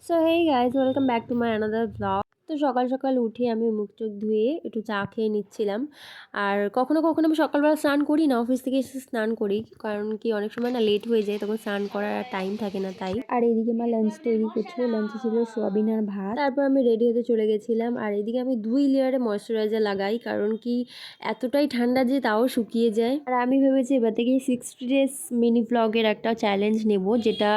So hey guys, welcome back to my another blog. তো সকাল সকাল উঠে আমি মুখ চোখ ধুয়ে একটু চা খেয়ে নিচ্ছিলাম। আর কখনো কখনো আমি সকালবেলা স্নান করি না, অফিস থেকে এসে স্নান করি, কারণ কি অনেক সময় না লেট হয়ে যায়, তখন স্নান করার টাইম থাকে না তাই। আর এদিকে মা লাঞ্চ তৈরি করছিল, লাঞ্চে ছিল সোয়াবিন আর ভাত। তারপর আমি রেডি হতে চলে গেছিলাম। আর এদিকে আমি 2 লেয়ারে ময়শ্চারাইজার লাগাই, কারণ কি এতটাই ঠান্ডা যে তাও শুকিয়ে যায়। আর আমি ভেবেছি এবার থেকে 60 ডেজ মিনি ব্লগের একটা চ্যালেঞ্জ নেব, যেটা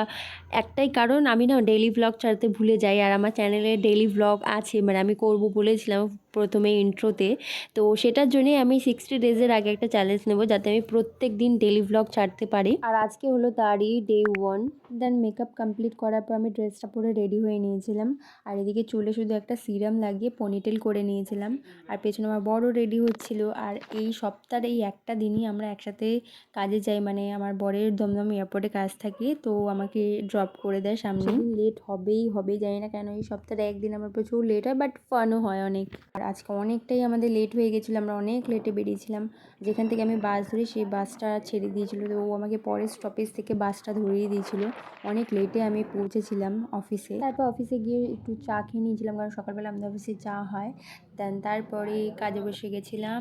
একটাই কারণ আমি না ডেইলি ব্লগ ছাড়তে ভুলে যাই। আর আমার চ্যানেলে ডেইলি ব্লগ আছে, মানে আমি করব বলেছিলাম প্রথমে ইন্ট্রোতে। তো সেটার জন্যই আমি 60 ডেজের আগে একটা চ্যালেঞ্জ নেব, যাতে আমি প্রত্যেক দিন ডেইলি ব্লগ ছাড়তে পারি। আর আজকে হলো তারই ডে 1। দেন মেকআপ কমপ্লিট করার পর আমি ড্রেসটা পরে রেডি হয়ে নিয়েছিলাম। আর এদিকে চুলে শুধু একটা সিরাম লাগিয়ে পনিটেল করে নিয়েছিলাম। আর পেছনে আমার বড় রেডি হচ্ছিল। আর এই সপ্তাহের এই একটা দিনই আমরা একসাথে কাজে যাই, মানে আমার বরের দমদম এয়ারপোর্টে কাজ থাকে, তো আমাকে ড্রপ করে দেয় সামনে। লেট হবেই জানি না কেন, এই সপ্তাহে একদিন আমার প্রচুর লেট হয়, বাট ফানও হয় অনেক। আর আজকে অনেকটাই আমাদের লেট হয়ে গেছিলো, আমরা অনেক লেটে বেরিয়েছিলাম। যেখান থেকে আমি বাস ধরি সেই বাসটা ছেড়ে দিয়েছিল, তো ও আমাকে পরের স্টপেজ থেকে বাসটা ধরিয়ে দিয়েছিল। অনেক লেটে আমি পৌঁছেছিলাম অফিসে। তারপর অফিসে গিয়ে একটু চা খেয়ে নিয়েছিলাম, কারণ সকালবেলা আমাদের অফিসে চা হয়। দেন তারপরে কাজে বসে গেছিলাম।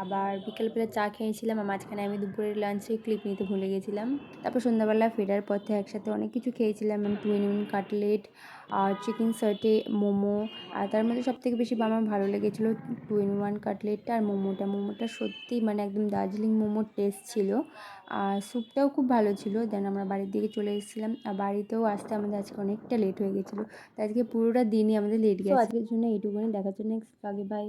আবার বিকেলবেলা চা খেয়েছিলাম, আর মাঝখানে আমি দুপুরের লাঞ্চে ক্লিপ নিতে ভুলে গেছিলাম। তারপর সন্ধ্যাবেলা ফেরার পথে একসাথে অনেক কিছু খেয়েছিলাম, মানে 2 in 1 কাটলেট, আর চিকেন সার্টে, মোমো। আর তার মধ্যে সবথেকে বেশি আমার ভালো লেগেছিলো 2 in 1 কাটলেটটা আর মোমোটা সত্যি মানে একদম দার্জিলিং মোমোর টেস্ট ছিল। আর স্যুপটাও খুব ভালো ছিল। দেন আমরা বাড়ির দিকে চলে এসেছিলাম। আর বাড়িতেও আসতে আমাদের আজকে অনেকটা লেট হয়ে গেছিলো, তো আজকে পুরোটা দিনই আমাদের লেট গেছে। আজকের জন্য এইটুকুনি, দেখার জন্য নেক্সট ব্লগে, বাই।